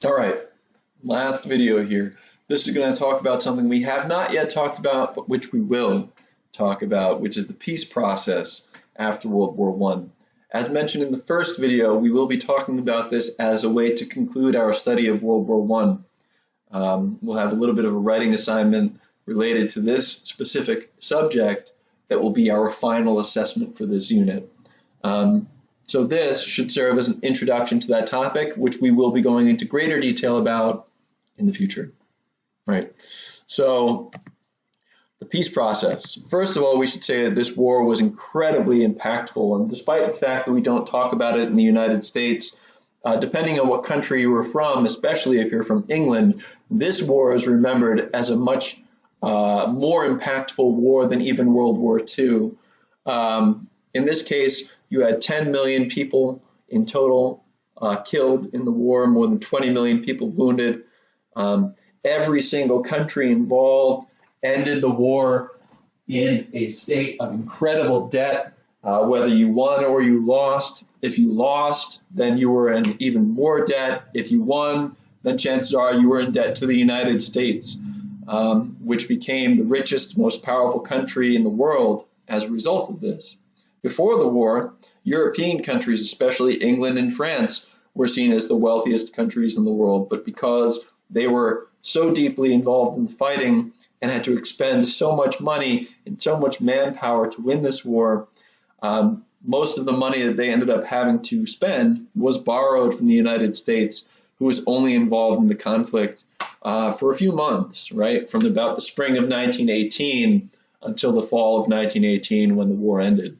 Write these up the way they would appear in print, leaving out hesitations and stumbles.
All right, last video here. This is going to talk about something we have not yet talked about, but which we will talk about, which is the peace process after World War I. As mentioned in the first video, we will be talking about this as a way to conclude our study of World War I. We'll have a little bit of a writing assignment related to this specific subject that will be our final assessment for this unit. So this should serve as an introduction to that topic, which we will be going into greater detail about in the future. Right. So the peace process. First of all, we should say that this war was incredibly impactful, and despite the fact that we don't talk about it in the United States, depending on what country you were from, especially if you're from England, this war is remembered as a much more impactful war than even World War II. In this case, you had 10 million people in total killed in the war, more than 20 million people wounded. Every single country involved ended the war in a state of incredible debt, whether you won or you lost. If you lost, then you were in even more debt. If you won, then chances are you were in debt to the United States, which became the richest, most powerful country in the world as a result of this. Before the war, European countries, especially England and France, were seen as the wealthiest countries in the world, but because they were so deeply involved in the fighting and had to expend so much money and so much manpower to win this war, most of the money that they ended up having to spend was borrowed from the United States, who was only involved in the conflict for a few months, right, from about the spring of 1918 until the fall of 1918 when the war ended.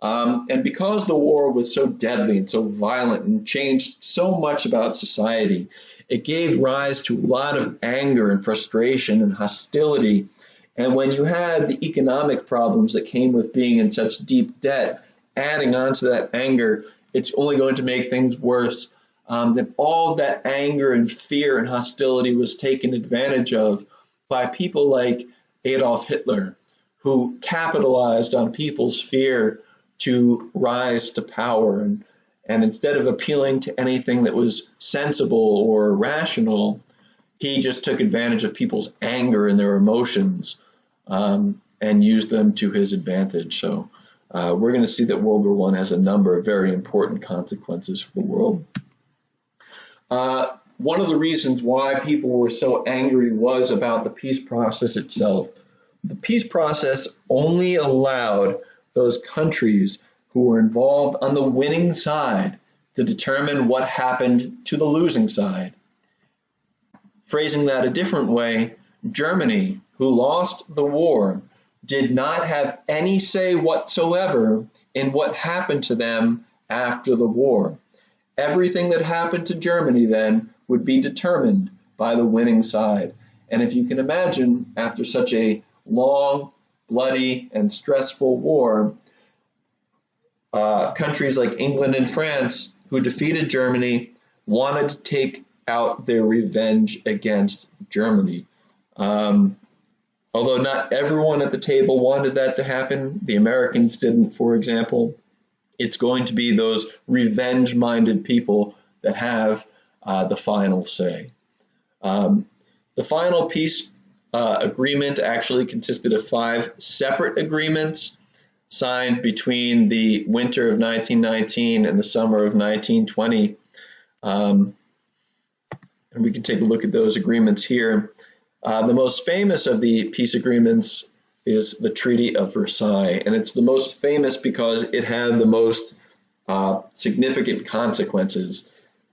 And because the war was so deadly and so violent and changed so much about society, it gave rise to a lot of anger and frustration and hostility. And when you had the economic problems that came with being in such deep debt, adding on to that anger, it's only going to make things worse. That all of that anger and fear and hostility was taken advantage of by people like Adolf Hitler, who capitalized on people's fear to rise to power. And instead of appealing to anything that was sensible or rational, he just took advantage of people's anger and their emotions and used them to his advantage. So we're going to see that World War I has a number of very important consequences for the world. One of the reasons why people were so angry was about the peace process itself. The peace process only allowed those countries who were involved on the winning side to determine what happened to the losing side. Phrasing that a different way, Germany, who lost the war, did not have any say whatsoever in what happened to them after the war. Everything that happened to Germany then would be determined by the winning side. And if you can imagine, after such a long, bloody, and stressful war, countries like England and France, who defeated Germany, wanted to take out their revenge against Germany. Although not everyone at the table wanted that to happen, the Americans didn't, for example, it's going to be those revenge-minded people that have the final say. The final peace agreement actually consisted of 5 separate agreements signed between the winter of 1919 and the summer of 1920. And we can take a look at those agreements here. The most famous of the peace agreements is the Treaty of Versailles, and it's the most famous because it had the most significant consequences.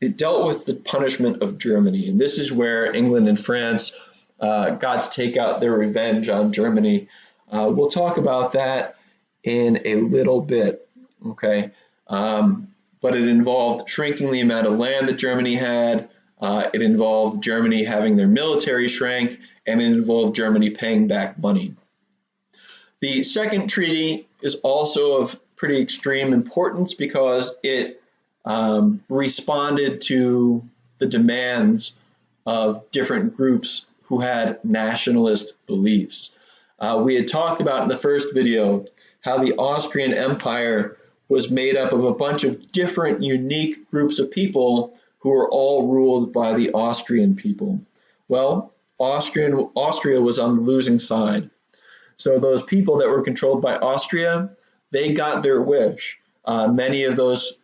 It dealt with the punishment of Germany, and this is where England and France got to take out their revenge on Germany. We'll talk about that in a little bit, okay? But it involved shrinking the amount of land that Germany had. It involved Germany having their military shrink, and it involved Germany paying back money. The second treaty is also of pretty extreme importance because it responded to the demands of different groups who had nationalist beliefs. We had talked about in the first video how the Austrian Empire was made up of a bunch of different unique groups of people who were all ruled by the Austrian people. Well, Austria was on the losing side. So those people that were controlled by Austria, they got their wish. Many of those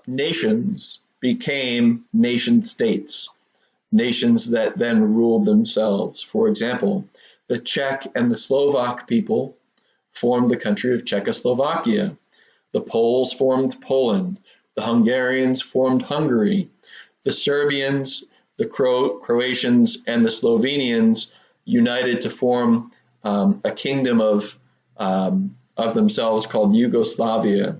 nations became nation states, nations that then ruled themselves. For example, the Czech and the Slovak people formed the country of Czechoslovakia. The Poles formed Poland. The Hungarians formed Hungary. The Serbians, the Croatians, and the Slovenians united to form a kingdom of themselves called Yugoslavia.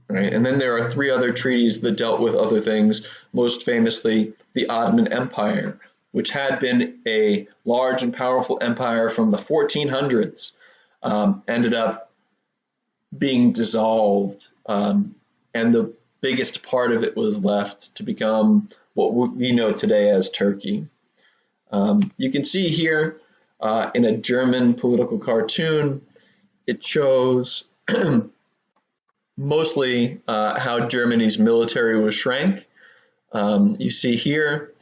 Right? And then there are three other treaties that dealt with other things, most famously the Ottoman Empire, which had been a large and powerful empire from the 1400s, ended up being dissolved, and the biggest part of it was left to become what we know today as Turkey. You can see here in a German political cartoon, it shows mostly how Germany's military was shrank. You see here,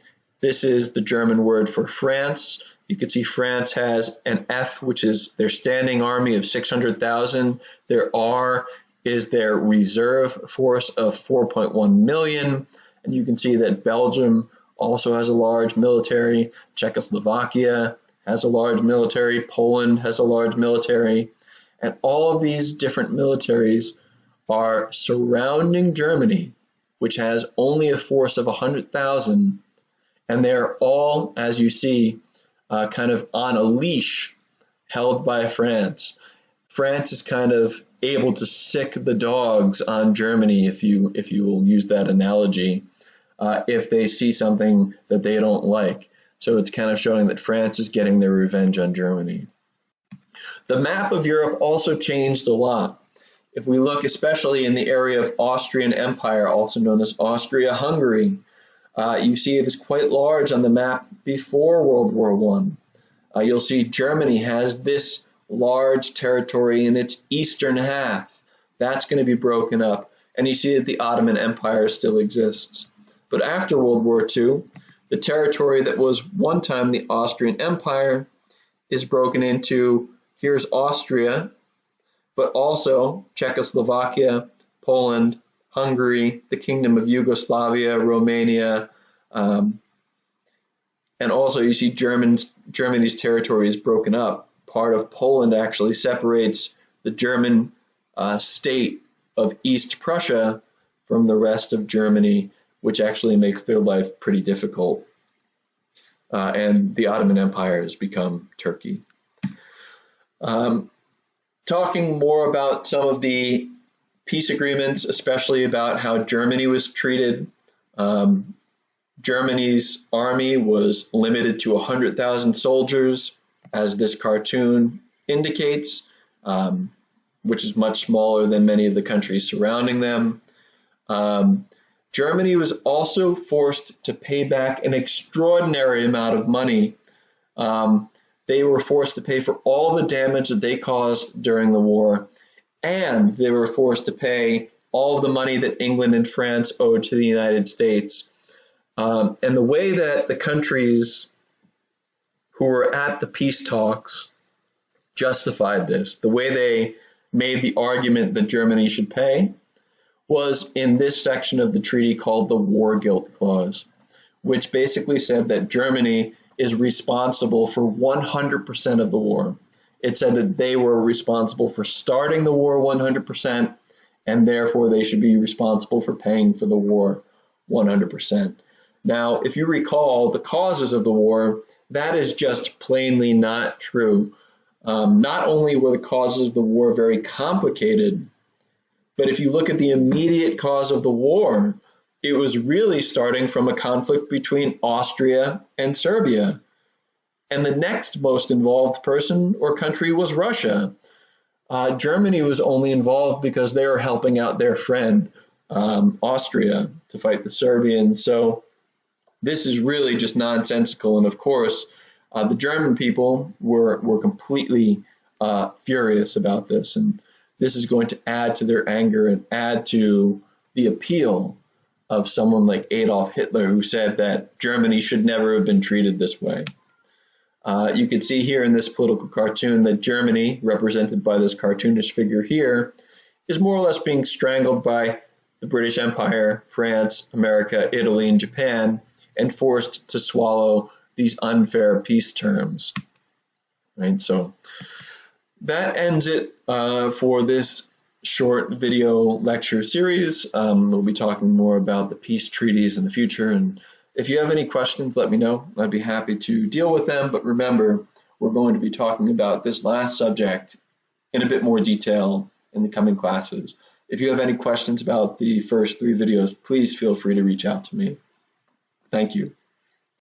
this is the German word for France. You can see France has an F, which is their standing army of 600,000. Their R is their reserve force of 4.1 million. And you can see that Belgium also has a large military. Czechoslovakia has a large military. Poland has a large military. And all of these different militaries are surrounding Germany, which has only a force of 100,000. And they're all, as you see, kind of on a leash held by France. France is kind of able to sick the dogs on Germany, if you will use that analogy, if they see something that they don't like. So it's kind of showing that France is getting their revenge on Germany. The map of Europe also changed a lot. If we look especially in the area of Austrian Empire, also known as Austria-Hungary, you see it is quite large on the map before World War I. You'll see Germany has this large territory in its eastern half. That's going to be broken up. And you see that the Ottoman Empire still exists. But after World War II, the territory that was one time the Austrian Empire is broken into, here's Austria, but also Czechoslovakia, Poland, Hungary, the Kingdom of Yugoslavia, Romania, and also you see Germany's territory is broken up. Part of Poland actually separates the German state of East Prussia from the rest of Germany, which actually makes their life pretty difficult. And the Ottoman Empire has become Turkey. Talking more about some of the peace agreements, especially about how Germany was treated. Germany's army was limited to 100,000 soldiers, as this cartoon indicates, which is much smaller than many of the countries surrounding them. Germany was also forced to pay back an extraordinary amount of money. They were forced to pay for all the damage that they caused during the war, and they were forced to pay all of the money that England and France owed to the United States. And the way that the countries who were at the peace talks justified this, the way they made the argument that Germany should pay, was in this section of the treaty called the War Guilt Clause, which basically said that Germany is responsible for 100% of the war. It said that they were responsible for starting the war 100%, and therefore they should be responsible for paying for the war 100%. Now, if you recall the causes of the war, that is just plainly not true. Not only were the causes of the war very complicated, but if you look at the immediate cause of the war, it was really starting from a conflict between Austria and Serbia. And the next most involved person or country was Russia. Germany was only involved because they were helping out their friend, Austria, to fight the Serbians. So this is really just nonsensical. And of course, the German people were completely furious about this. And this is going to add to their anger and add to the appeal of someone like Adolf Hitler, who said that Germany should never have been treated this way. You can see here in this political cartoon that Germany, represented by this cartoonish figure here, is more or less being strangled by the British Empire, France, America, Italy, and Japan, and forced to swallow these unfair peace terms. Right, so that ends it for this short video lecture series. We'll be talking more about the peace treaties in the future, and if you have any questions, let me know. I'd be happy to deal with them, but remember, we're going to be talking about this last subject in a bit more detail in the coming classes. If you have any questions about the first 3 videos, please feel free to reach out to me. Thank you.